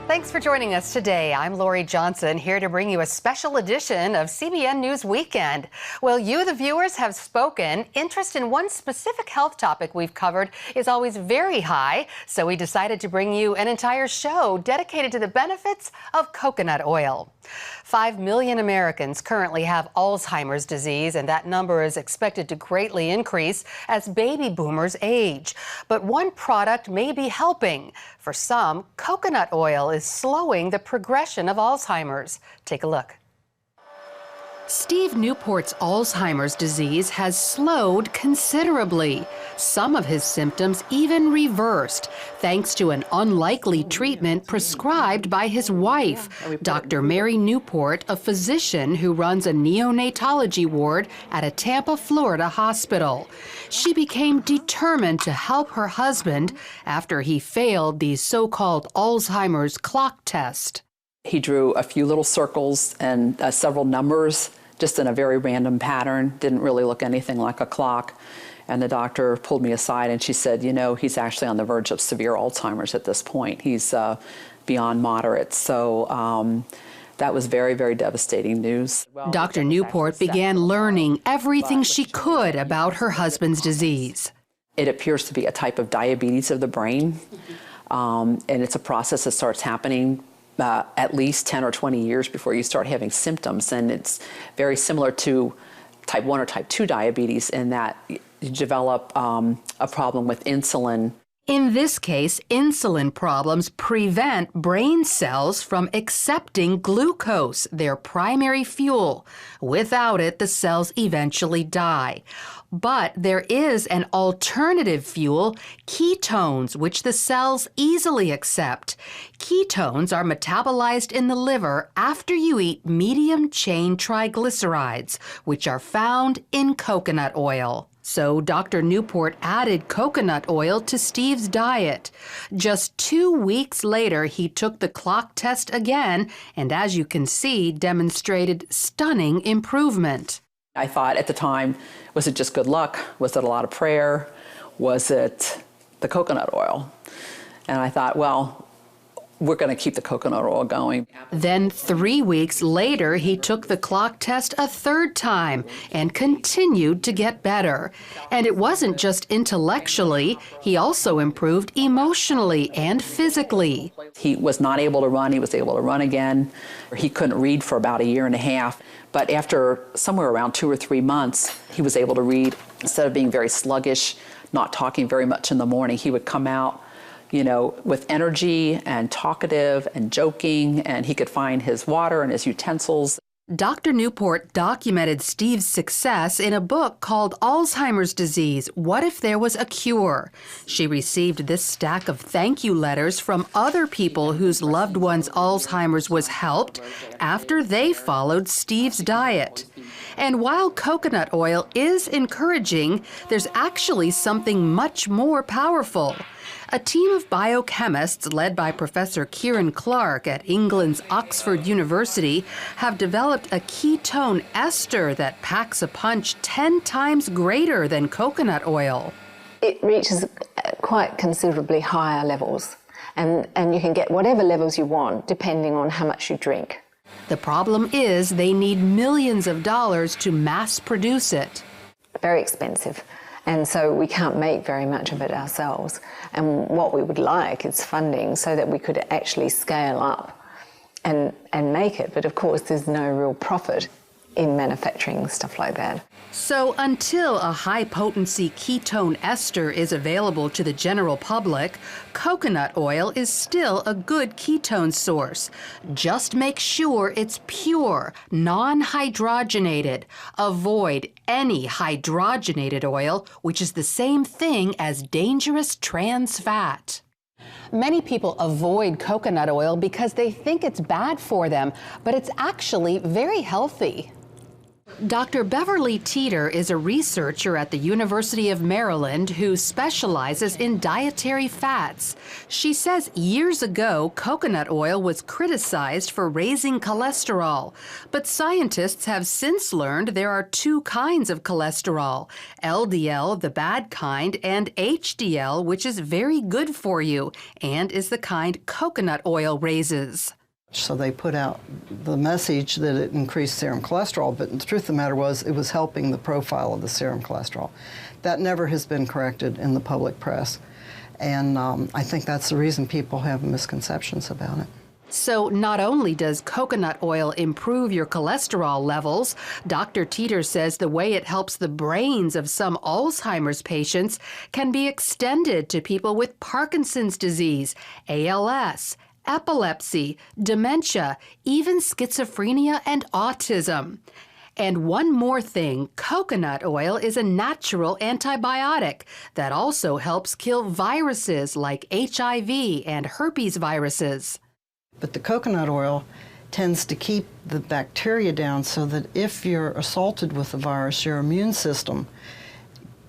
Thanks for joining us today. I'm Lori Johnson, here to bring you a special edition of CBN News Weekend. Well, you, the viewers, have spoken. Interest in one specific health topic we've covered is always very high, so we decided to bring you an entire show dedicated to the benefits of coconut oil. 5 million Americans currently have Alzheimer's disease, and that number is expected to greatly increase as baby boomers age. But one product may be helping. For some, coconut oil is slowing the progression of Alzheimer's. Take a look. Steve Newport's Alzheimer's disease has slowed considerably. Some of his symptoms even reversed, thanks to an unlikely treatment prescribed by his wife, Dr. Mary Newport, a physician who runs a neonatology ward at a Tampa, Florida hospital. She became determined to help her husband after he failed the so-called Alzheimer's clock test. He drew a few little circles and several numbers, just in a very random pattern. Didn't really look anything like a clock. And the doctor pulled me aside and she said, you know, he's actually on the verge of severe Alzheimer's at this point. He's beyond moderate. So that was very, very devastating news. Dr. Newport began learning everything she could about her husband's disease. It appears to be a type of diabetes of the brain. And it's a process that starts happening at least 10 or 20 years before you start having symptoms. And it's very similar to type 1 or type 2 diabetes in that you develop a problem with insulin. In this case, insulin problems prevent brain cells from accepting glucose, their primary fuel. Without it, the cells eventually die. But there is an alternative fuel, ketones, which the cells easily accept. Ketones are metabolized in the liver after you eat medium-chain triglycerides, which are found in coconut oil. So Dr. Newport added coconut oil to Steve's diet. Just 2 weeks later, he took the clock test again, and as you can see, demonstrated stunning improvement. I thought at the time, was it just good luck? Was it a lot of prayer? Was it the coconut oil? And I thought, well, we're going to keep the coconut oil going. Then 3 weeks later, he took the clock test a third time and continued to get better. And it wasn't just intellectually, he also improved emotionally and physically. He was not able to run, he was able to run again. He couldn't read for about 1.5 years. But after somewhere around 2 or 3 months, he was able to read. Instead of being very sluggish, not talking very much in the morning, he would come out, you know, with energy and talkative and joking, and he could find his water and his utensils. Dr. Newport documented Steve's success in a book called Alzheimer's Disease, What If There Was a Cure? She received this stack of thank you letters from other people whose loved ones' Alzheimer's was helped after they followed Steve's diet. And while coconut oil is encouraging, there's actually something much more powerful. A team of biochemists led by Professor Kieran Clark at England's Oxford University have developed a ketone ester that packs a punch 10 times greater than coconut oil. It reaches quite considerably higher levels, and you can get whatever levels you want depending on how much you drink. The problem is they need millions of dollars to mass produce it. Very expensive. And so we can't make very much of it ourselves. And what we would like is funding so that we could actually scale up and make it. But of course, there's no real profit in manufacturing stuff like that. So until a high-potency ketone ester is available to the general public, coconut oil is still a good ketone source. Just make sure it's pure, non-hydrogenated. Avoid any hydrogenated oil, which is the same thing as dangerous trans fat. Many people avoid coconut oil because they think it's bad for them, but it's actually very healthy. Dr. Beverly Teeter is a researcher at the University of Maryland who specializes in dietary fats. She says years ago, coconut oil was criticized for raising cholesterol. But scientists have since learned there are two kinds of cholesterol, LDL, the bad kind, and HDL, which is very good for you and is the kind coconut oil raises. So they put out the message that it increased serum cholesterol, but the truth of the matter was it was helping the profile of the serum cholesterol. That never has been corrected in the public press, and I think that's the reason people have misconceptions about it. So not only does coconut oil improve your cholesterol levels, Dr. Teeter says the way it helps the brains of some Alzheimer's patients can be extended to people with Parkinson's disease, ALS, epilepsy, dementia, even schizophrenia and autism. And one more thing, coconut oil is a natural antibiotic that also helps kill viruses like HIV and herpes viruses. But the coconut oil tends to keep the bacteria down so that if you're assaulted with the virus, your immune system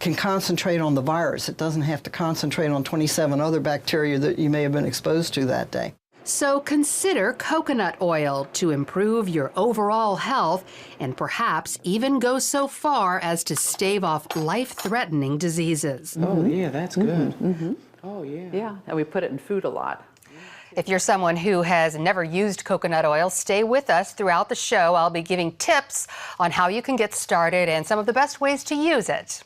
can concentrate on the virus. It doesn't have to concentrate on 27 other bacteria that you may have been exposed to that day. So consider coconut oil to improve your overall health and perhaps even go so far as to stave off life-threatening diseases. Oh, yeah, that's good. Oh, yeah. Yeah, and we put it in food a lot. If you're someone who has never used coconut oil, stay with us throughout the show. I'll be giving tips on how you can get started and some of the best ways to use it.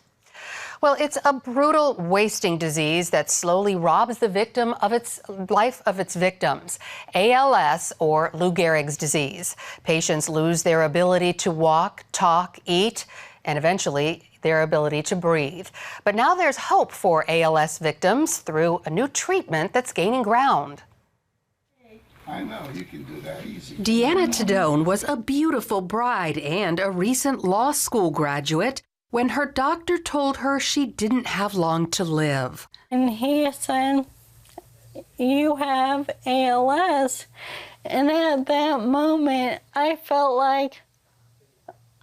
Well, it's a brutal wasting disease that slowly robs the victim of its life of its victims. ALS, or Lou Gehrig's disease. Patients lose their ability to walk, talk, eat, and eventually their ability to breathe. But now there's hope for ALS victims through a new treatment that's gaining ground. I know, you can do that easy. Deanna Tadone was a beautiful bride and a recent law school graduate when her doctor told her she didn't have long to live. And he said, "You have ALS." And at that moment, I felt like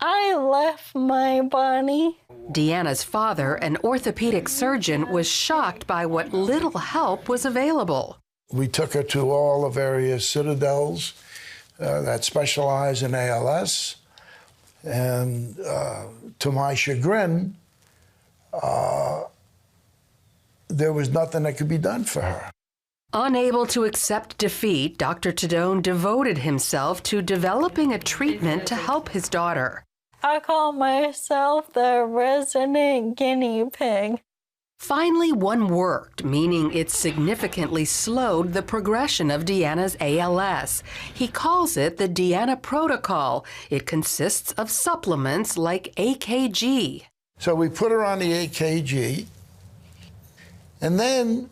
I left my body. Deanna's father, an orthopedic surgeon, was shocked by what little help was available. We took her to all the various citadels that specialize in ALS. And to my chagrin, there was nothing that could be done for her. Unable to accept defeat, Dr. Tadone devoted himself to developing a treatment to help his daughter. I call myself the resident guinea pig. Finally, one worked, meaning it significantly slowed the progression of Deanna's ALS. He calls it the Deanna Protocol. It consists of supplements like AKG. So we put her on the AKG, and then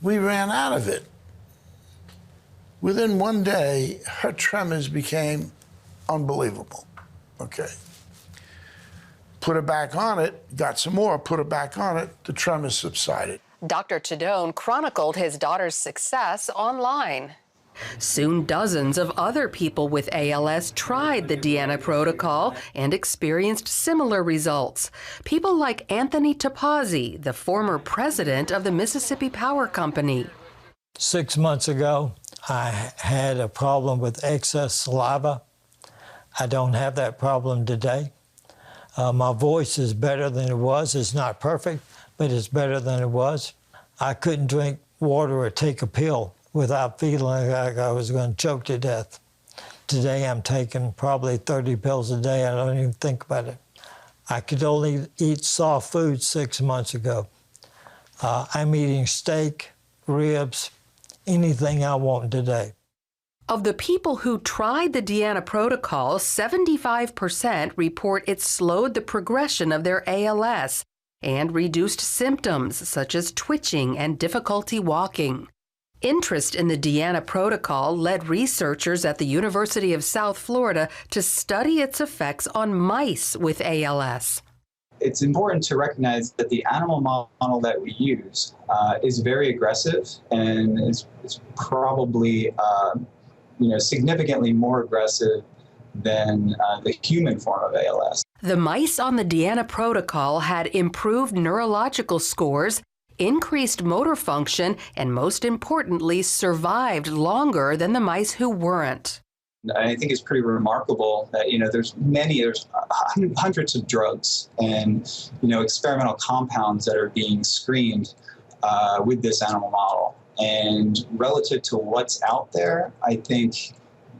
we ran out of it. Within one day, her tremors became unbelievable. Okay. Put her back on it, got some more, put her back on it, the tremors subsided. Dr. Tadone chronicled his daughter's success online. Soon dozens of other people with ALS tried the Deanna Protocol and experienced similar results. People like Anthony Topazzi, the former president of the Mississippi Power Company. 6 months ago, I had a problem with excess saliva. I don't have that problem today. My voice is better than it was. It's not perfect, but it's better than it was. I couldn't drink water or take a pill without feeling like I was going to choke to death. Today I'm taking probably 30 pills a day. I don't even think about it. I could only eat soft food 6 months ago. I'm eating steak, ribs, anything I want today. Of the people who tried the Deanna Protocol, 75% report it slowed the progression of their ALS and reduced symptoms such as twitching and difficulty walking. Interest in the Deanna Protocol led researchers at the University of South Florida to study its effects on mice with ALS. It's important to recognize that the animal model that we use is very aggressive and is probably significantly more aggressive than the human form of ALS. The mice on the Deanna protocol had improved neurological scores, increased motor function, and most importantly, survived longer than the mice who weren't. I think it's pretty remarkable that, there's hundreds of drugs and, experimental compounds that are being screened with this animal model. And relative to what's out there, I think,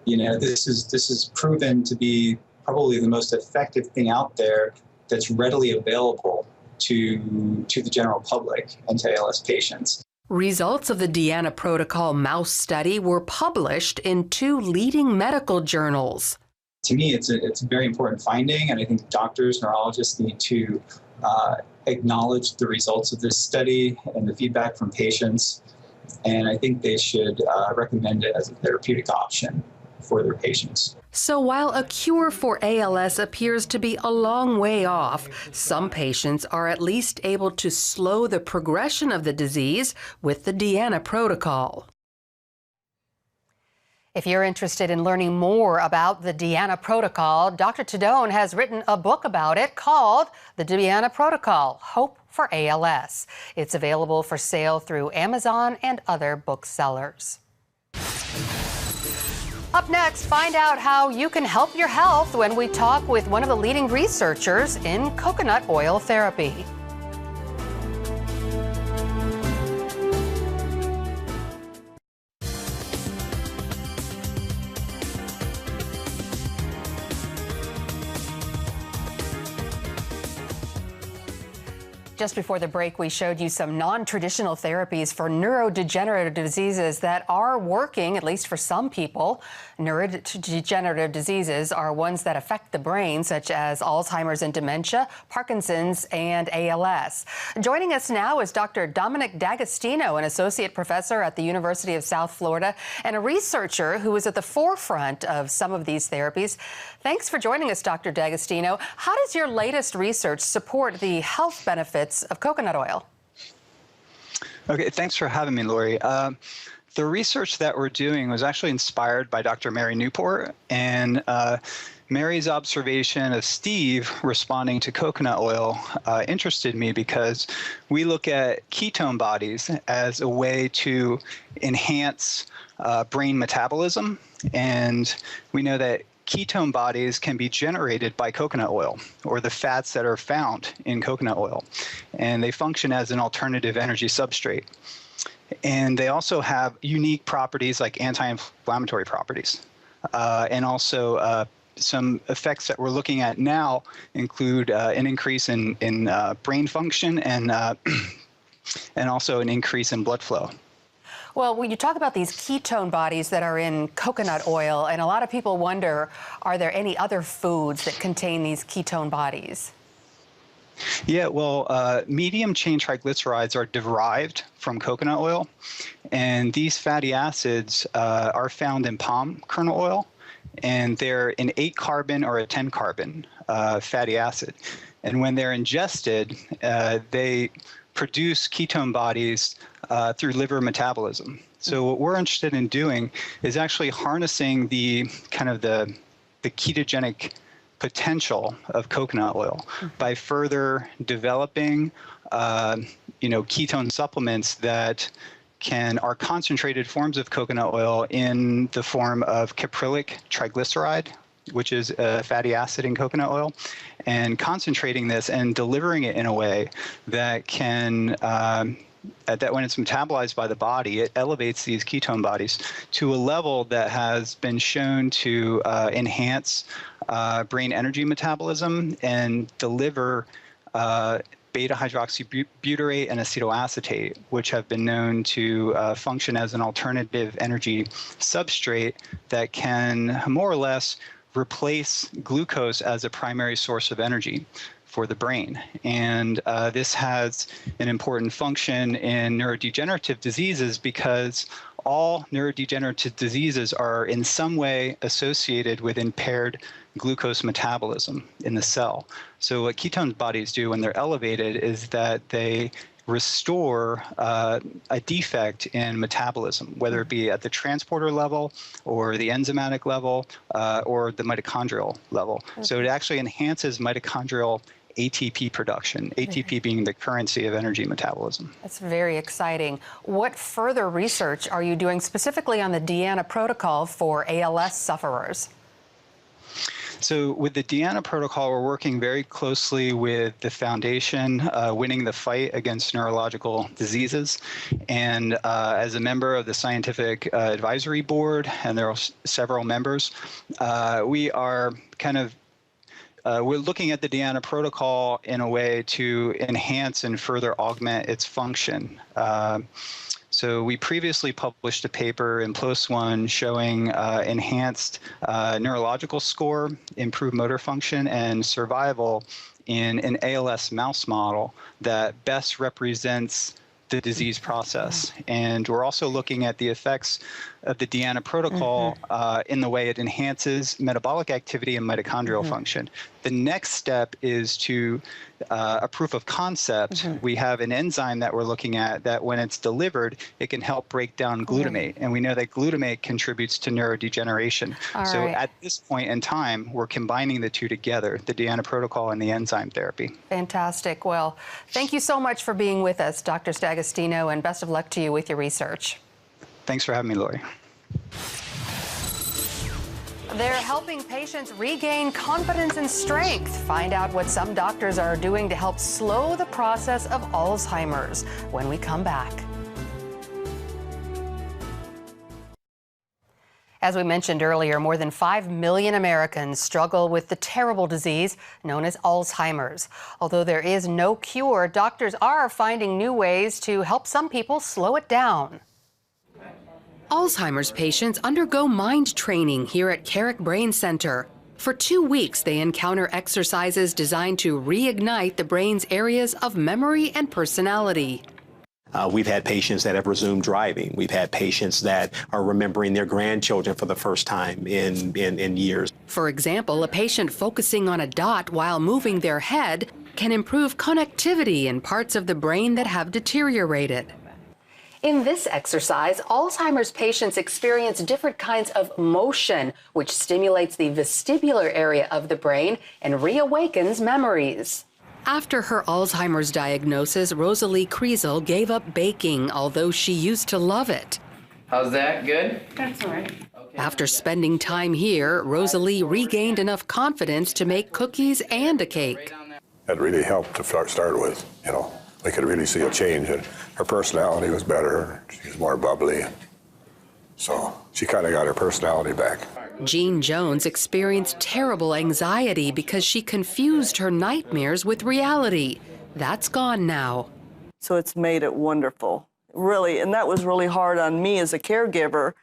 this is proven to be probably the most effective thing out there that's readily available to the general public and to ALS patients. Results of the Deanna protocol mouse study were published in 2 leading medical journals. To me, it's a very important finding, and I think doctors, neurologists need to acknowledge the results of this study and the feedback from patients, and I think they should recommend it as a therapeutic option for their patients. So while a cure for ALS appears to be a long way off, some patients are at least able to slow the progression of the disease with the Deanna protocol. If you're interested in learning more about the Deanna protocol, Dr. Ketone has written a book about it called The Deanna Protocol, Hope for ALS. It's available for sale through Amazon and other booksellers. Up next, find out how you can help your health when we talk with one of the leading researchers in coconut oil therapy. Just before the break, we showed you some non-traditional therapies for neurodegenerative diseases that are working, at least for some people. Neurodegenerative diseases are ones that affect the brain, such as Alzheimer's and dementia, Parkinson's, and ALS. Joining us now is Dr. Dominic D'Agostino, an associate professor at the University of South Florida and a researcher who is at the forefront of some of these therapies. Thanks for joining us, Dr. D'Agostino. How does your latest research support the health benefits of coconut oil? Okay, thanks for having me, Lori. The research that we're doing was actually inspired by Dr. Mary Newport, and Mary's observation of Steve responding to coconut oil interested me because we look at ketone bodies as a way to enhance brain metabolism, and we know that ketone bodies can be generated by coconut oil or the fats that are found in coconut oil, and they function as an alternative energy substrate. And they also have unique properties like anti-inflammatory properties. And also some effects that we're looking at now include an increase in brain function and also an increase in blood flow. Well, when you talk about these ketone bodies that are in coconut oil, and a lot of people wonder, are there any other foods that contain these ketone bodies? Yeah, well, medium chain triglycerides are derived from coconut oil, and these fatty acids are found in palm kernel oil, and they're an 8-carbon or a 10-carbon fatty acid. And when they're ingested, they produce ketone bodies through liver metabolism. So what we're interested in doing is actually harnessing the kind of the ketogenic potential of coconut oil by further developing, ketone supplements that are concentrated forms of coconut oil in the form of caprylic triglyceride, which is a fatty acid in coconut oil, and concentrating this and delivering it in a way that can that when it's metabolized by the body, it elevates these ketone bodies to a level that has been shown to enhance brain energy metabolism and deliver beta-hydroxybutyrate and acetoacetate, which have been known to function as an alternative energy substrate that can more or less replace glucose as a primary source of energy for the brain. And this has an important function in neurodegenerative diseases because all neurodegenerative diseases are in some way associated with impaired glucose metabolism in the cell. So what ketone bodies do when they're elevated is that they restore a defect in metabolism, whether it be at the transporter level or the enzymatic level or the mitochondrial level. So it actually enhances mitochondrial ATP production, ATP being the currency of energy metabolism. That's very exciting. What further research are you doing specifically on the Deanna protocol for ALS sufferers? So with the Deanna protocol, we're working very closely with the foundation, Winning the Fight Against Neurological Diseases. And as a member of the Scientific Advisory Board, and there are several members, we are kind of we're looking at the Deanna protocol in a way to enhance and further augment its function. So we previously published a paper in PLOS One showing enhanced neurological score, improved motor function, and survival in an ALS mouse model that best represents the disease process. And we're also looking at the effects of the Deanna protocol in the way it enhances metabolic activity and mitochondrial function. The next step is to a proof of concept. We have an enzyme that we're looking at that when it's delivered, it can help break down glutamate. And we know that glutamate contributes to neurodegeneration. So at this point in time, we're combining the two together, the Deanna protocol and the enzyme therapy. Fantastic. Well, thank you so much for being with us, Dr. D'Agostino, and best of luck to you with your research. Thanks for having me, Lori. They're helping patients regain confidence and strength. Find out what some doctors are doing to help slow the process of Alzheimer's when we come back. As we mentioned earlier, more than 5 million Americans struggle with the terrible disease known as Alzheimer's. Although there is no cure, doctors are finding new ways to help some people slow it down. Alzheimer's patients undergo mind training here at Carrick Brain Center. For 2 weeks, they encounter exercises designed to reignite the brain's areas of memory and personality. We've had patients that have resumed driving. We've had patients that are remembering their grandchildren for the first time in years. For example, a patient focusing on a dot while moving their head can improve connectivity in parts of the brain that have deteriorated. In this exercise, Alzheimer's patients experience different kinds of motion, which stimulates the vestibular area of the brain and reawakens memories. After her Alzheimer's diagnosis, Rosalie Kriesel gave up baking, although she used to love it. How's that? Good? That's all right. Okay. After spending time here, Rosalie regained enough confidence to make cookies and a cake. That really helped to start with, you know. We could really see a change, and her personality was better. She was more bubbly. So she kind of got her personality back. Jean Jones experienced terrible anxiety because she confused her nightmares with reality. That's gone now. So it's made it wonderful, really. And that was really hard on me as a caregiver,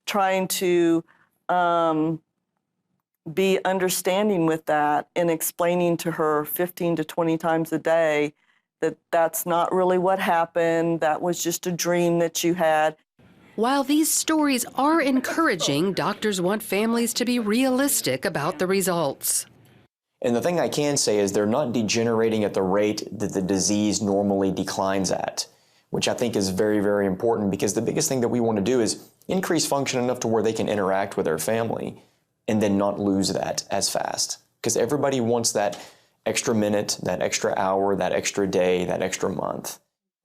trying to be understanding with that and explaining to her 15 to 20 times a day that that's not really what happened, that was just a dream that you had. While these stories are encouraging, doctors want families to be realistic about the results. And the thing I can say is they're not degenerating at the rate that the disease normally declines at, which I think is very, very important, because the biggest thing that we want to do is increase function enough to where they can interact with their family and then not lose that as fast. Because everybody wants that extra minute, that extra hour, that extra day, that extra month.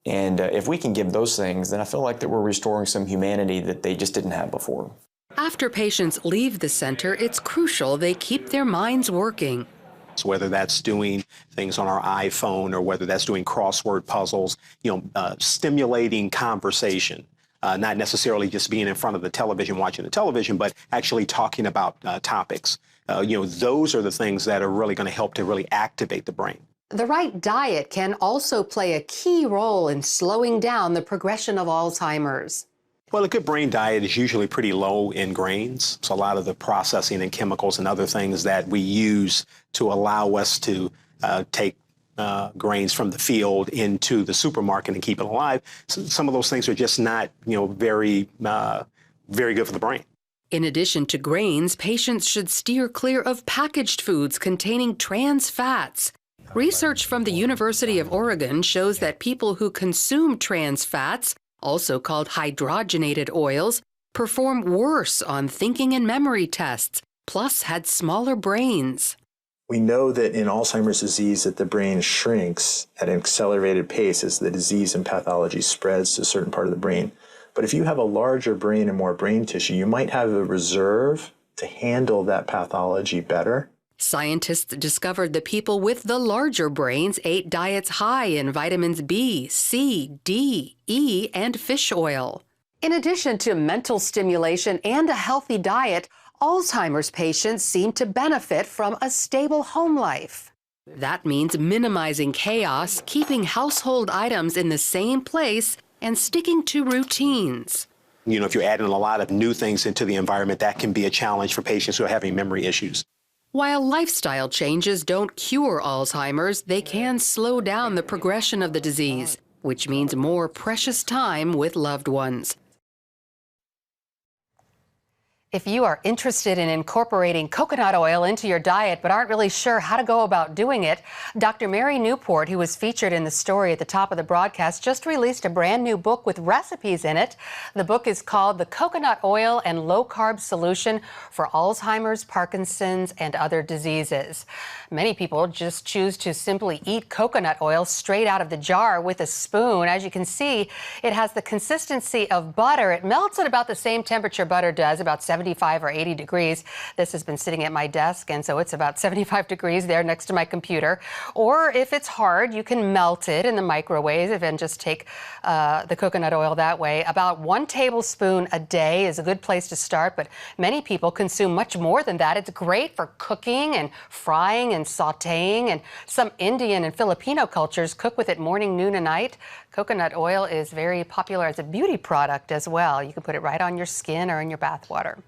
And if we can give those things, then I feel like that we're restoring some humanity that they just didn't have before. After patients leave the center, it's crucial they keep their minds working. So whether that's doing things on our iPhone or whether that's doing crossword puzzles, stimulating conversation, not necessarily just being in front of the television, watching the television, but actually talking about topics. Those are the things that are really going to help to really activate the brain. The right diet can also play a key role in slowing down the progression of Alzheimer's. Well, a good brain diet is usually pretty low in grains. So a lot of the processing and chemicals and other things that we use to allow us to take grains from the field into the supermarket and keep it alive, some of those things are just not, very good for the brain. In addition to grains, patients should steer clear of packaged foods containing trans fats. Research from the University of Oregon shows that people who consume trans fats, also called hydrogenated oils, perform worse on thinking and memory tests, plus had smaller brains. We know that in Alzheimer's disease that the brain shrinks at an accelerated pace as the disease and pathology spreads to a certain part of the brain. But if you have a larger brain and more brain tissue, you might have a reserve to handle that pathology better. Scientists discovered the people with the larger brains ate diets high in vitamins B, C, D, E, and fish oil. In addition to mental stimulation and a healthy diet, Alzheimer's patients seem to benefit from a stable home life. That means minimizing chaos, keeping household items in the same place, and sticking to routines. You know, if you're adding a lot of new things into the environment, that can be a challenge for patients who are having memory issues. While lifestyle changes don't cure Alzheimer's, they can slow down the progression of the disease, which means more precious time with loved ones. If you are interested in incorporating coconut oil into your diet but aren't really sure how to go about doing it, Dr. Mary Newport, who was featured in the story at the top of the broadcast, just released a brand new book with recipes in it. The book is called The Coconut Oil and Low Carb Solution for Alzheimer's, Parkinson's, and Other Diseases. Many people just choose to simply eat coconut oil straight out of the jar with a spoon. As you can see, it has the consistency of butter. It melts at about the same temperature butter does, about 75 or 80 degrees. This has been sitting at my desk, and so it's about 75 degrees there next to my computer. Or if it's hard, you can melt it in the microwave and just take the coconut oil that way. About 1 tablespoon a day is a good place to start, but many people consume much more than that. It's great for cooking and frying and sautéing, and some Indian and Filipino cultures cook with it morning, noon, and night. Coconut oil is very popular as a beauty product as well. You can put it right on your skin or in your bath water.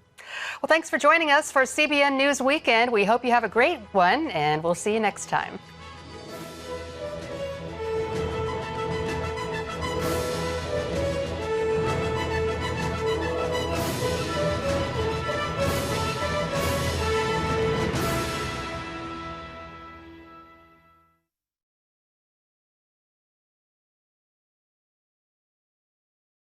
Well, thanks for joining us for CBN News Weekend. We hope you have a great one, and we'll see you next time.